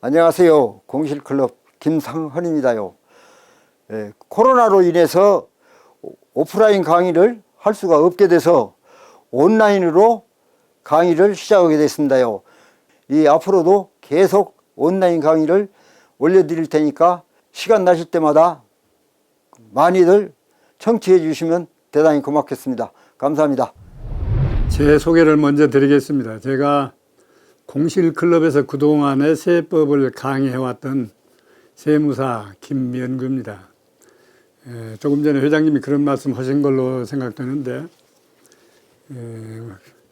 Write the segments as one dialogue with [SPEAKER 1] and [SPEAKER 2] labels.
[SPEAKER 1] 안녕하세요. 공실클럽 김상헌입니다요. 코로나로 인해서 오프라인 강의를 할 수가 없게 돼서 온라인으로 강의를 시작하게 됐습니다요. 이 앞으로도 계속 온라인 강의를 올려드릴 테니까 시간 나실 때마다 많이들 청취해 주시면 대단히 고맙겠습니다. 감사합니다.
[SPEAKER 2] 제 소개를 먼저 드리겠습니다. 제가 공실클럽에서 그동안의 세법을 강의해왔던 세무사 김면구입니다. 조금 전에 회장님이 그런 말씀 하신 걸로 생각되는데,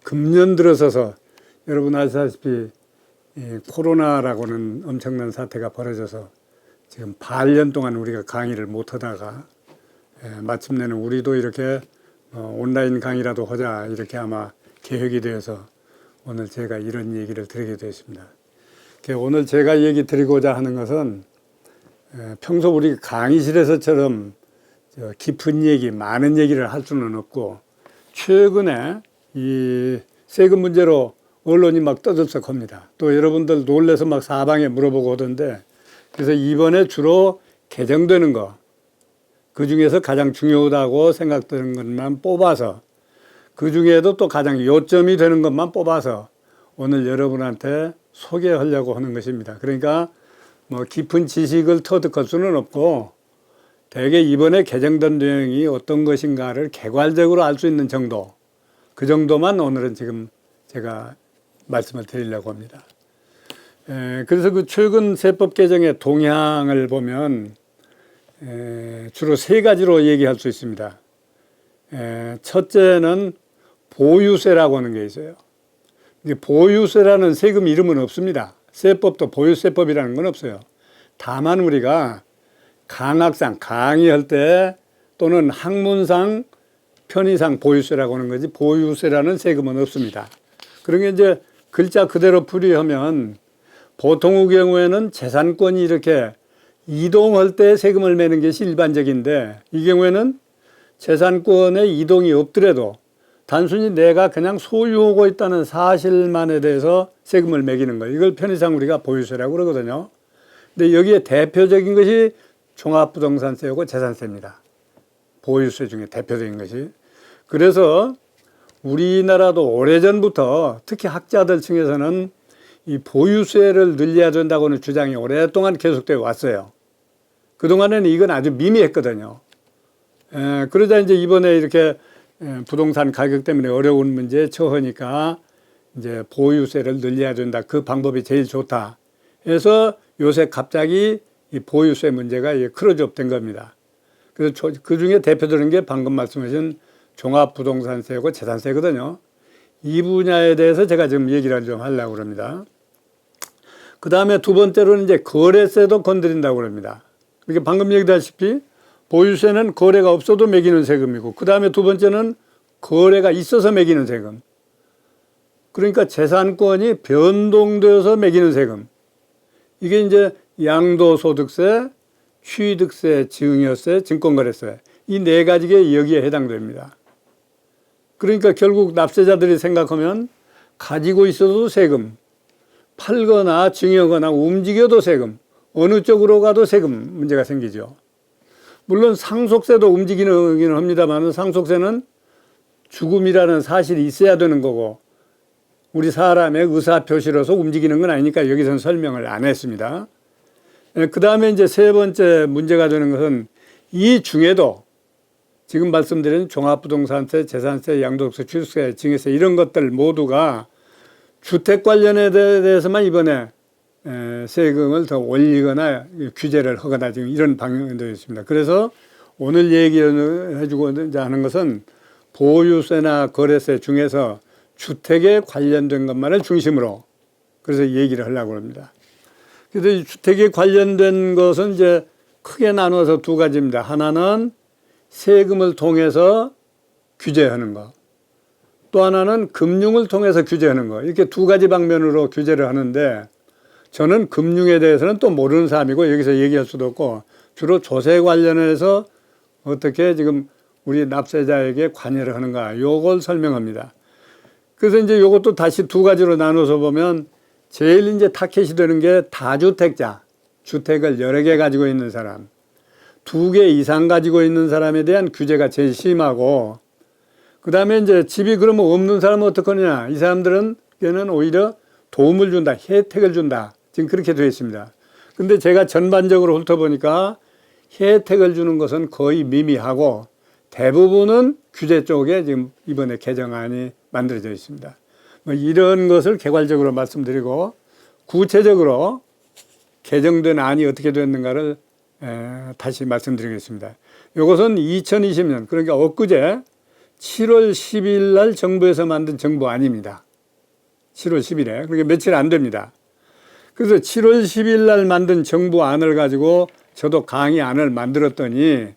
[SPEAKER 2] 금년 들어서서 여러분 아시다시피 코로나라고는 엄청난 사태가 벌어져서 지금 반년 동안 우리가 강의를 못하다가 마침내는 우리도 이렇게 온라인 강의라도 하자 이렇게 아마 계획이 되어서 오늘 제가 이런 얘기를 드리게 되었습니다. 오늘 제가 얘기 드리고자 하는 것은 평소 우리 강의실에서처럼 깊은 얘기, 많은 얘기를 할 수는 없고, 최근에 이 세금 문제로 언론이 막 떠들썩합니다. 또 여러분들 놀래서 막 사방에 물어보고 하던데, 그래서 이번에 주로 개정되는 거, 그 중에서 가장 중요하다고 생각되는 것만 뽑아서, 그 중에도 또 가장 요점이 되는 것만 뽑아서 오늘 여러분한테 소개하려고 하는 것입니다. 그러니까 뭐 깊은 지식을 터득할 수는 없고, 대개 이번에 개정된 내용이 어떤 것인가를 개괄적으로 알 수 있는 정도, 그 정도만 오늘은 지금 제가 말씀을 드리려고 합니다. 그래서 그 최근 세법 개정의 동향을 보면 주로 세 가지로 얘기할 수 있습니다. 첫째는 보유세라고 하는 게 있어요. 보유세라는 세금 이름은 없습니다. 세법도 보유세법이라는 건 없어요. 다만 우리가 강학상, 강의할 때 또는 학문상, 편의상 보유세라고 하는 거지 보유세라는 세금은 없습니다. 그러게 이제 글자 그대로 풀이하면 보통의 경우에는 재산권이 이렇게 이동할 때 세금을 매는 것이 일반적인데, 이 경우에는 재산권의 이동이 없더라도 단순히 내가 그냥 소유하고 있다는 사실만에 대해서 세금을 매기는 거예요. 이걸 편의상 우리가 보유세라고 그러거든요. 근데 여기에 대표적인 것이 종합부동산세하고 재산세입니다. 보유세 중에 대표적인 것이. 그래서 우리나라도 오래전부터 특히 학자들 층에서는 이 보유세를 늘려야 된다고는 주장이 오랫동안 계속되어 왔어요. 그동안에는 이건 아주 미미했거든요. 그러자 이제 이번에 이렇게 부동산 가격 때문에 어려운 문제에 처하니까 이제 보유세를 늘려야 된다. 그 방법이 제일 좋다. 해서 요새 갑자기 이 보유세 문제가 크로즈업 된 겁니다. 그래서 그 중에 대표적인 게 방금 말씀하신 종합부동산세하고 재산세거든요. 이 분야에 대해서 제가 지금 얘기를 좀 하려고 합니다. 그 다음에 두 번째로는 이제 거래세도 건드린다고 합니다. 이게 방금 얘기했다시피 보유세는 거래가 없어도 매기는 세금이고, 그 다음에 두 번째는 거래가 있어서 매기는 세금. 그러니까 재산권이 변동되어서 매기는 세금. 이게 이제 양도소득세, 취득세, 증여세, 증권거래세. 이 네 가지가 여기에 해당됩니다. 그러니까 결국 납세자들이 생각하면 가지고 있어도 세금, 팔거나 증여거나 움직여도 세금, 어느 쪽으로 가도 세금 문제가 생기죠. 물론 상속세도 움직이기는 합니다만 상속세는 죽음이라는 사실이 있어야 되는 거고, 우리 사람의 의사표시로서 움직이는 건 아니니까 여기서는 설명을 안 했습니다. 그 다음에 이제 세 번째 문제가 되는 것은 이 중에도 지금 말씀드린 종합부동산세, 재산세, 양도세, 취득세, 증여세 이런 것들 모두가 주택 관련에 대해서만 이번에 세금을 더 올리거나 규제를 하거나 지금 이런 방향이 되어 있습니다. 그래서 오늘 얘기해주고자 하는 것은 보유세나 거래세 중에서 주택에 관련된 것만을 중심으로 그래서 얘기를 하려고 합니다. 그래서 이 주택에 관련된 것은 이제 크게 나눠서 두 가지입니다. 하나는 세금을 통해서 규제하는 거, 또 하나는 금융을 통해서 규제하는 거. 이렇게 두 가지 방면으로 규제를 하는데, 저는 금융에 대해서는 또 모르는 사람이고 여기서 얘기할 수도 없고, 주로 조세 관련해서 어떻게 지금 우리 납세자에게 관여를 하는가, 요걸 설명합니다. 그래서 이제 요것도 다시 두 가지로 나눠서 보면 제일 이제 타켓이 되는 게 다주택자, 주택을 여러 개 가지고 있는 사람, 2개 이상 가지고 있는 사람에 대한 규제가 제일 심하고, 그 다음에 이제 집이 그러면 없는 사람은 어떡하느냐. 이 사람들은 오히려 도움을 준다, 혜택을 준다. 지금 그렇게 되어 있습니다. 근데 제가 전반적으로 훑어보니까 혜택을 주는 것은 거의 미미하고 대부분은 규제 쪽에 지금 이번에 개정안이 만들어져 있습니다. 뭐 이런 것을 개괄적으로 말씀드리고 구체적으로 개정된 안이 어떻게 됐는가를 다시 말씀드리겠습니다. 이것은 2020년, 그러니까 엊그제 7월 10일 날 정부에서 만든 정부안입니다. 7월 10일에. 그러니까 며칠 안 됩니다. 그래서 7월 10일 날 만든 정부안을 가지고 저도 강의안을 만들었더니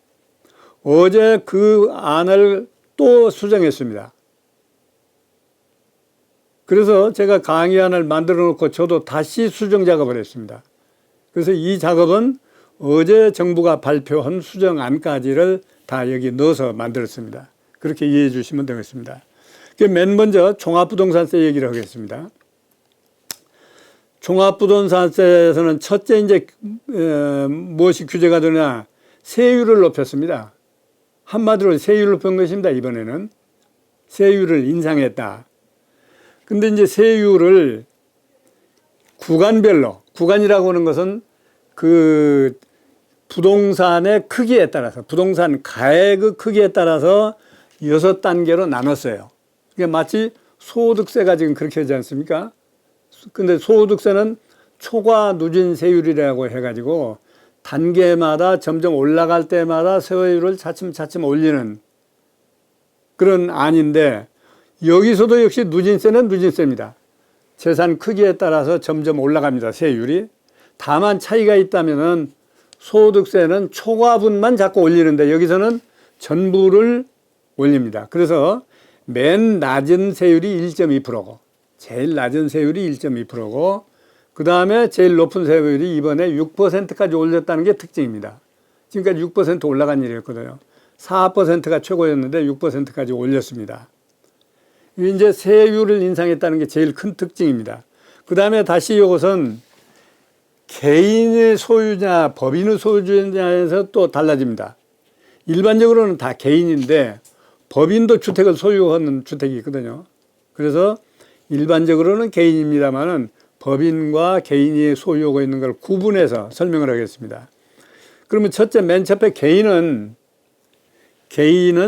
[SPEAKER 2] 어제 그 안을 또 수정했습니다. 그래서 제가 강의안을 만들어 놓고 저도 다시 수정 작업을 했습니다. 그래서 이 작업은 어제 정부가 발표한 수정안까지를 다 여기 넣어서 만들었습니다. 그렇게 이해해 주시면 되겠습니다. 맨 먼저 종합부동산세 얘기를 하겠습니다. 종합부동산세에서는 첫째 이제 무엇이 규제가 되냐, 세율을 높였습니다. 한마디로 세율을 높인 것입니다. 이번에는 세율을 인상했다. 근데 이제 세율을 구간별로, 구간이라고 하는 것은 그 부동산의 크기에 따라서, 부동산 가액의 크기에 따라서 6단계로 나눴어요. 그게 마치 소득세가 지금 그렇게 하지 않습니까? 근데 소득세는 초과 누진 세율이라고 해가지고 단계마다 점점 올라갈 때마다 세율을 차츰차츰 올리는 그런 안인데, 여기서도 역시 누진세는 누진세입니다. 재산 크기에 따라서 점점 올라갑니다. 세율이. 다만 차이가 있다면은 소득세는 초과분만 자꾸 올리는데 여기서는 전부를 올립니다. 그래서 맨 낮은 세율이 1.2%고 제일 낮은 세율이 1.2%고 그 다음에 제일 높은 세율이 이번에 6%까지 올렸다는 게 특징입니다. 지금까지 6% 올라간 일이었거든요. 4%가 최고였는데 6%까지 올렸습니다. 이제 세율을 인상했다는 게 제일 큰 특징입니다. 그 다음에 다시 이것은 개인의 소유냐, 법인의 소유냐에서 또 달라집니다. 일반적으로는 다 개인인데 법인도 주택을 소유하는 주택이 있거든요. 그래서 일반적으로는 개인입니다만은 법인과 개인이 소유하고 있는 걸 구분해서 설명을 하겠습니다. 그러면 첫째, 맨 첫째 개인은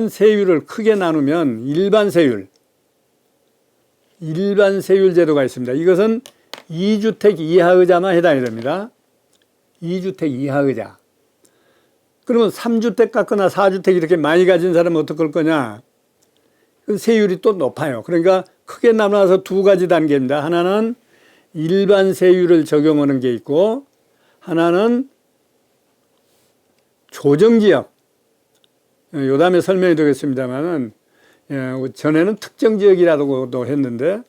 [SPEAKER 2] 세율을 크게 나누면 일반 세율 제도가 있습니다. 이것은 2주택 이하 의자만 해당이 됩니다. 2주택 이하 의자. 그러면 3주택 갖거나 4주택 이렇게 많이 가진 사람은 어떻게 할 거냐? 그 세율이 또 높아요. 그러니까 크게 나눠서 두 가지 단계입니다. 하나는 일반 세율을 적용하는 게 있고, 하나는 조정지역. 요 다음에 설명이 되겠습니다만은, 전에는 특정지역이라고도 했는데,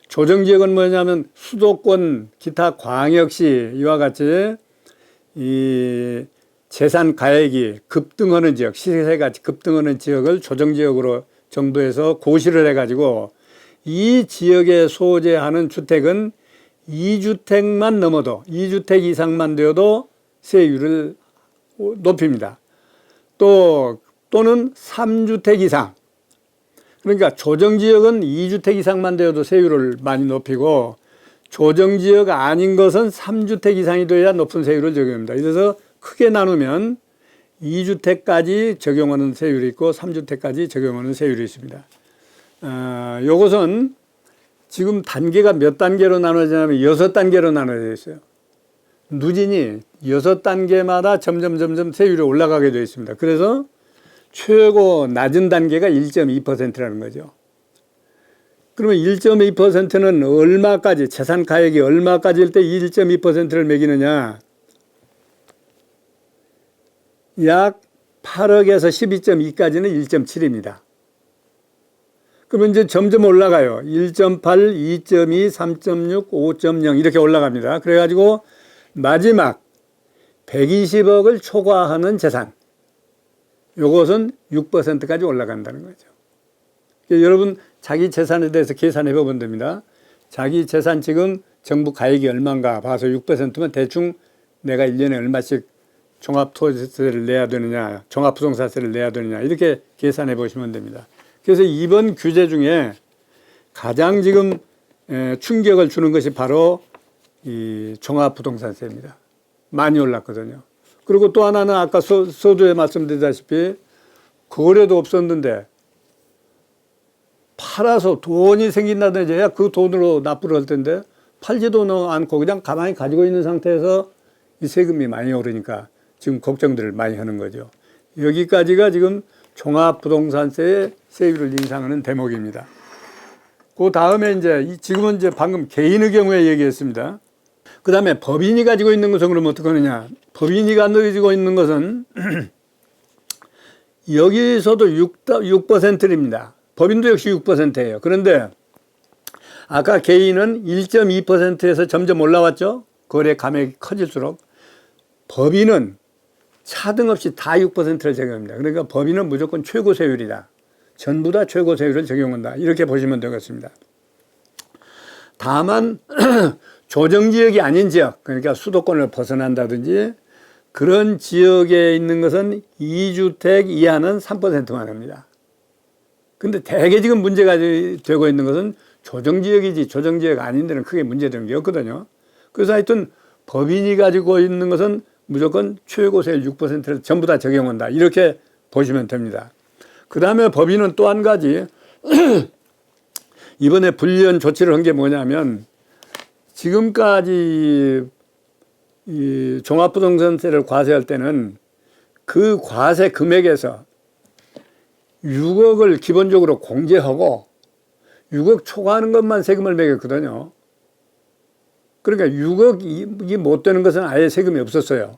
[SPEAKER 2] 조정지역은 뭐냐면 수도권, 기타 광역시 이와 같이 이 재산 가액이 급등하는 지역, 시세가 급등하는 지역을 조정지역으로 정부에서 고시를 해가지고 이 지역에 소재하는 주택은 2주택만 넘어도 2주택 이상만 되어도 세율을 높입니다. 또는 3주택 이상. 그러니까 조정지역은 2주택 이상만 되어도 세율을 많이 높이고 조정지역 아닌 것은 3주택 이상이 돼야 높은 세율을 적용합니다. 그래서 크게 나누면 2주택까지 적용하는 세율이 있고 3주택까지 적용하는 세율이 있습니다. 요것은 지금 단계가 몇 단계로 나눠지냐면 6단계로 나눠져 있어요. 누진이 6단계마다 점점 세율이 올라가게 되어 있습니다. 그래서 최고 낮은 단계가 1.2%라는 거죠. 그러면 1.2%는 얼마까지, 재산 가액이 얼마까지일 때 1.2%를 매기느냐? 약 8억에서 12.2까지는 1.7입니다. 그러면 이제 점점 올라가요. 1.8, 2.2, 3.6, 5.0 이렇게 올라갑니다. 그래가지고 마지막 120억을 초과하는 재산, 요것은 6%까지 올라간다는 거죠. 여러분 자기 재산에 대해서 계산해 보면 됩니다. 자기 재산 지금 정부 가액이 얼마인가 봐서 6%면 대충 내가 1년에 얼마씩 종합토지세를 내야 되느냐, 종합부동산세를 내야 되느냐 이렇게 계산해 보시면 됩니다. 그래서 이번 규제 중에 가장 지금 충격을 주는 것이 바로 이 종합부동산세입니다. 많이 올랐거든요. 그리고 또 하나는 아까 서두에 말씀드렸다시피 거래도 없었는데 팔아서 돈이 생긴다든지 해야 그 돈으로 납부를 할 텐데 팔지도 않고 그냥 가만히 가지고 있는 상태에서 이 세금이 많이 오르니까 지금 걱정들을 많이 하는 거죠. 여기까지가 지금 종합부동산세의 세율을 인상하는 대목입니다. 그 다음에 지금은 이제 방금 개인의 경우에 얘기했습니다. 그 다음에 법인이 가지고 있는 것은 그럼 어떻게 하느냐. 법인이 가지고 있는 것은 여기서도 6%입니다. 법인도 역시 6%예요. 그런데 아까 개인은 1.2%에서 점점 올라왔죠. 거래 감액이 커질수록. 법인은 차등 없이 다 6%를 적용합니다. 그러니까 법인은 무조건 최고 세율이다. 전부 다 최고 세율을 적용한다. 이렇게 보시면 되겠습니다. 다만 조정지역이 아닌 지역, 그러니까 수도권을 벗어난다든지 그런 지역에 있는 것은 2주택 이하는 3%만 합니다. 근데 대개 지금 문제가 되고 있는 것은 조정지역이지 조정지역 아닌 데는 크게 문제되는 게 없거든요. 그래서 하여튼 법인이 가지고 있는 것은 무조건 최고세율 6%를 전부 다 적용한다. 이렇게 보시면 됩니다. 그 다음에 법인은 또 한 가지 이번에 불리한 조치를 한 게 뭐냐면 지금까지 이 종합부동산세를 과세할 때는 그 과세 금액에서 6억을 기본적으로 공제하고 6억 초과하는 것만 세금을 매겼거든요. 그러니까 6억이 못 되는 것은 아예 세금이 없었어요.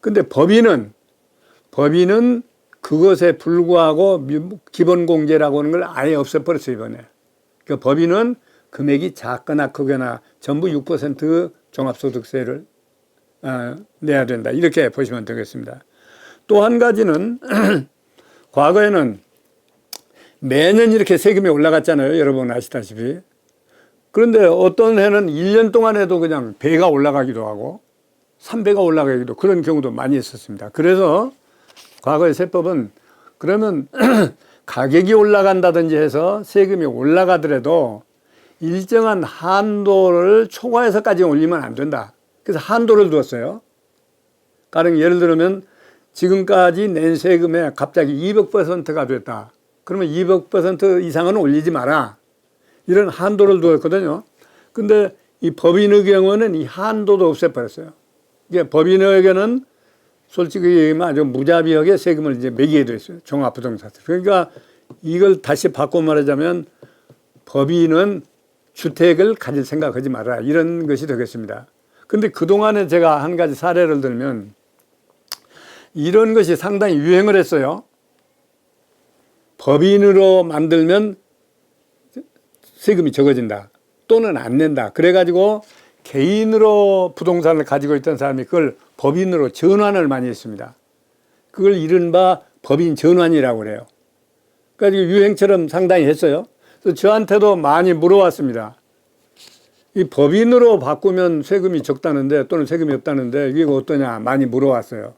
[SPEAKER 2] 근데 법인은 그것에 불구하고 기본 공제라고 하는 걸 아예 없애버렸어요, 이번에. 그러니까 법인은 금액이 작거나 크거나 전부 6% 종합소득세를 내야 된다. 이렇게 보시면 되겠습니다. 또 한 가지는 과거에는 매년 이렇게 세금이 올라갔잖아요. 여러분 아시다시피. 그런데 어떤 해는 1년 동안 해도 그냥 배가 올라가기도 하고 3배가 올라가기도 그런 경우도 많이 있었습니다. 그래서 과거의 세법은 그러면 가격이 올라간다든지 해서 세금이 올라가더라도 일정한 한도를 초과해서까지 올리면 안 된다. 그래서 한도를 두었어요. 가령 예를 들면 지금까지 낸 세금에 갑자기 200%가 됐다. 그러면 200% 이상은 올리지 마라. 이런 한도를 두었거든요. 근데 이 법인의 경우는 이 한도도 없애버렸어요. 이게 법인에게는 솔직히 얘기하면 아주 무자비하게 세금을 이제 매기게 돼 있어요. 종합부동산세. 그러니까 이걸 다시 바꿔 말하자면 법인은 주택을 가질 생각하지 마라. 이런 것이 되겠습니다. 근데 그동안에 제가 한 가지 사례를 들면 이런 것이 상당히 유행을 했어요. 법인으로 만들면 세금이 적어진다. 또는 안 낸다. 그래가지고 개인으로 부동산을 가지고 있던 사람이 그걸 법인으로 전환을 많이 했습니다. 그걸 이른바 법인 전환이라고 그래요. 그러니까 유행처럼 상당히 했어요. 그래서 저한테도 많이 물어왔습니다. 이 법인으로 바꾸면 세금이 적다는데 또는 세금이 없다는데 이게 어떠냐 많이 물어왔어요.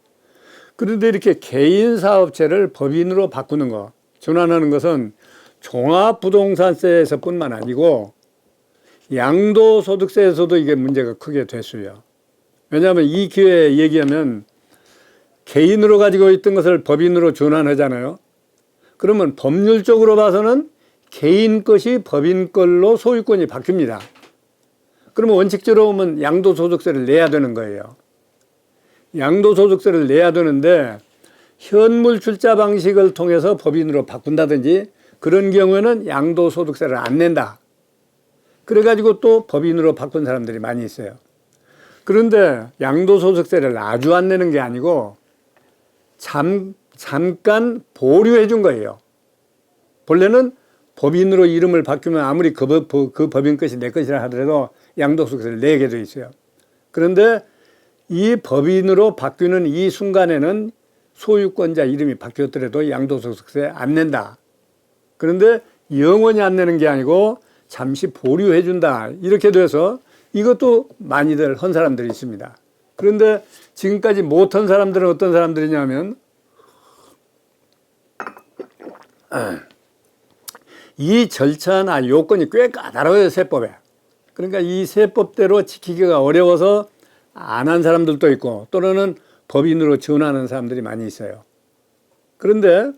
[SPEAKER 2] 그런데 이렇게 개인 사업체를 법인으로 바꾸는 거, 전환하는 것은 종합부동산세에서뿐만 아니고 양도소득세에서도 이게 문제가 크게 됐어요. 왜냐하면 이 기회에 얘기하면 개인으로 가지고 있던 것을 법인으로 전환하잖아요. 그러면 법률적으로 봐서는 개인 것이 법인 걸로 소유권이 바뀝니다. 그러면 원칙적으로 보면 양도소득세를 내야 되는 거예요. 양도소득세를 내야 되는데 현물 출자 방식을 통해서 법인으로 바꾼다든지 그런 경우에는 양도소득세를 안 낸다. 그래가지고 또 법인으로 바꾼 사람들이 많이 있어요. 그런데 양도소득세를 아주 안 내는 게 아니고 잠깐 보류해 준 거예요. 본래는 법인으로 이름을 바꾸면 아무리 그 법인 것이 내 것이라 하더라도 양도소득세를 내게 돼 있어요. 그런데 이 법인으로 바뀌는 이 순간에는 소유권자 이름이 바뀌었더라도 양도소득세 안 낸다. 그런데 영원히 안 내는 게 아니고 잠시 보류해준다. 이렇게 돼서 이것도 많이들 한 사람들이 있습니다. 그런데 지금까지 못한 사람들은 어떤 사람들이냐면 이 절차나 요건이 꽤 까다로워요, 세법에. 그러니까 이 세법대로 지키기가 어려워서 안 한 사람들도 있고 또는 법인으로 지원하는 사람들이 많이 있어요. 그런데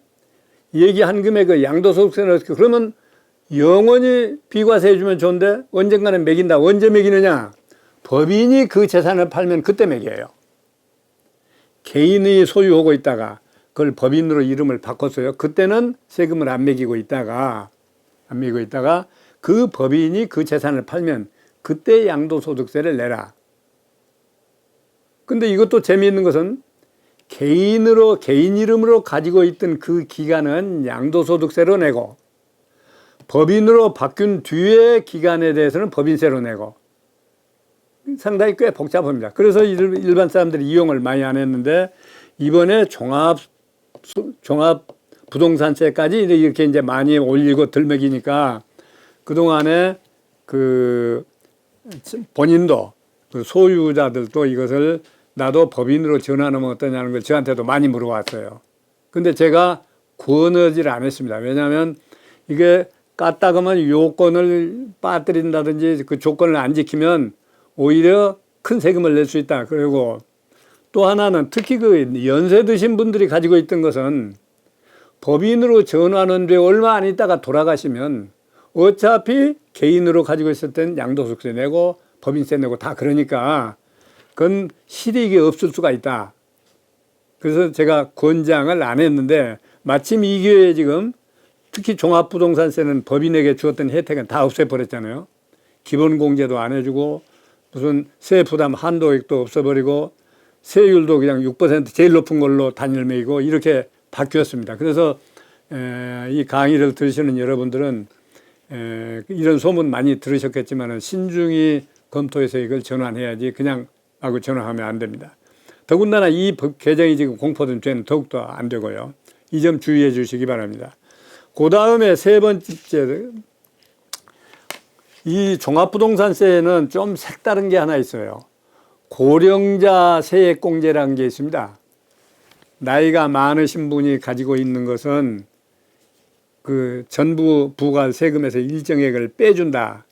[SPEAKER 2] 얘기한 금액의 양도소득세는 그러면 영원히 비과세 해주면 좋은데 언젠가는 매긴다. 언제 매기느냐? 법인이 그 재산을 팔면 그때 매겨요. 개인이 소유하고 있다가 그걸 법인으로 이름을 바꿨어요. 그때는 세금을 안 매기고 있다가 그 법인이 그 재산을 팔면 그때 양도소득세를 내라. 근데 이것도 재미있는 것은 개인 이름으로 가지고 있던 그 기간은 양도소득세로 내고 법인으로 바뀐 뒤에 기간에 대해서는 법인세로 내고 상당히 꽤 복잡합니다. 그래서 일반 사람들이 이용을 많이 안 했는데 이번에 종합부동산세까지 이렇게 이제 많이 올리고 덜 매기니까 그동안에 그 본인도 그 소유자들도 이것을 나도 법인으로 전환하면 어떠냐는 걸 저한테도 많이 물어봤어요. 근데 제가 권하지를 않았습니다. 왜냐하면 이게 까딱하면 요건을 빠뜨린다든지 그 조건을 안 지키면 오히려 큰 세금을 낼 수 있다. 그리고 또 하나는 특히 그 연세 드신 분들이 가지고 있던 것은 법인으로 전환하는데 얼마 안 있다가 돌아가시면 어차피 개인으로 가지고 있을 땐 양도소득세 내고 법인세 내고 다 그러니까 그건 실익이 없을 수가 있다. 그래서 제가 권장을 안 했는데 마침 이 기회에 지금 특히 종합부동산세는 법인에게 주었던 혜택은 다 없애버렸잖아요. 기본공제도 안 해주고 무슨 세부담 한도액도 없애버리고 세율도 그냥 6% 제일 높은 걸로 단일 매기고 이렇게 바뀌었습니다. 그래서 이 강의를 들으시는 여러분들은 이런 소문 많이 들으셨겠지만 신중히 검토해서 이걸 전환해야지 그냥 하고 전환하면 안 됩니다. 더군다나 이 법 개정이 지금 공포된 죄는 더욱더 안 되고요. 이 점 주의해 주시기 바랍니다. 그 다음에 세 번째, 이 종합부동산세는 좀 색다른 게 하나 있어요. 고령자 세액공제라는 게 있습니다. 나이가 많으신 분이 가지고 있는 것은 그 전부 부과할 세금에서 일정액을 빼준다.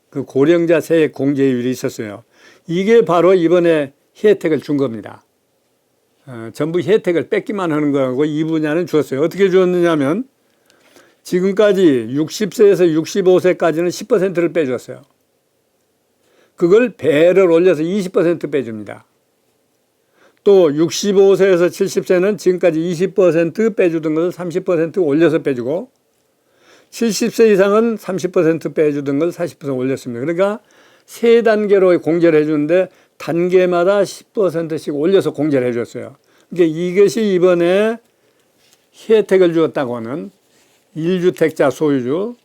[SPEAKER 2] 그 고령자 세액 공제율이 있었어요. 이게 바로 이번에 혜택을 준 겁니다. 전부 혜택을 뺏기만 하는 거하고 이 분야는 주었어요. 어떻게 주었느냐면 지금까지 60세에서 65세까지는 10%를 빼줬어요. 그걸 배를 올려서 20% 빼줍니다. 또 65세에서 70세는 지금까지 20% 빼주던 것을 30% 올려서 빼주고 70세 이상은 30% 빼주던 걸 40% 올렸습니다. 그러니까 세 단계로 공제를 해주는데 단계마다 10%씩 올려서 공제를 해줬어요. 그러니까 이것이 이번에 혜택을 주었다고 하는 1주택자 소유주,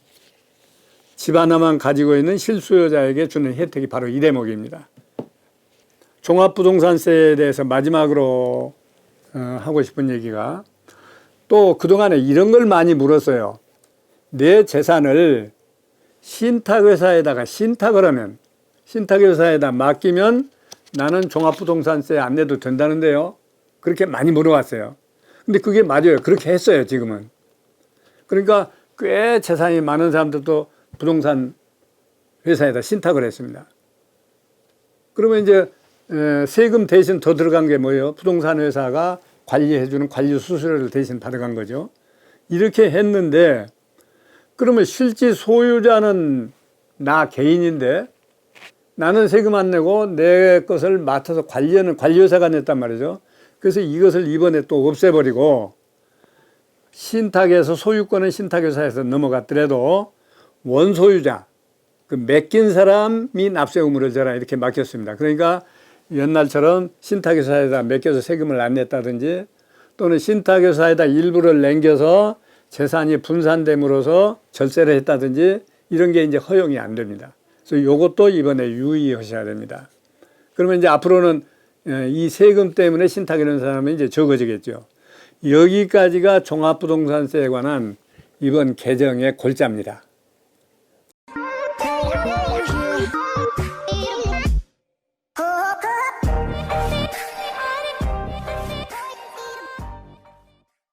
[SPEAKER 2] 집 하나만 가지고 있는 실수요자에게 주는 혜택이 바로 이 대목입니다. 종합부동산세에 대해서 마지막으로 하고 싶은 얘기가 또 그동안에 이런 걸 많이 물었어요. 내 재산을 신탁회사에다가 신탁을 하면 신탁회사에다 맡기면 나는 종합부동산세 안 내도 된다는데요. 그렇게 많이 물어봤어요. 근데 그게 맞아요. 그렇게 했어요, 지금은. 그러니까 꽤 재산이 많은 사람들도 부동산 회사에다 신탁을 했습니다. 그러면 이제 세금 대신 더 들어간 게 뭐예요? 부동산 회사가 관리해주는 관리 수수료를 대신 받아간 거죠. 이렇게 했는데 그러면 실제 소유자는 나 개인인데 나는 세금 안 내고 내 것을 맡아서 관리하는 관리회사가 냈단 말이죠. 그래서 이것을 이번에 또 없애버리고 신탁에서 소유권은 신탁회사에서 넘어갔더라도 원소유자, 그 맡긴 사람이 납세의무를 져라 이렇게 맡겼습니다. 그러니까 옛날처럼 신탁회사에다 맡겨서 세금을 안 냈다든지 또는 신탁회사에다 일부를 남겨서 재산이 분산됨으로써 절세를 했다든지 이런 게 이제 허용이 안 됩니다. 그래서 이것도 이번에 유의하셔야 됩니다. 그러면 이제 앞으로는 이 세금 때문에 신탁이라는 사람은 이제 적어지겠죠. 여기까지가 종합부동산세에 관한 이번 개정의 골자입니다.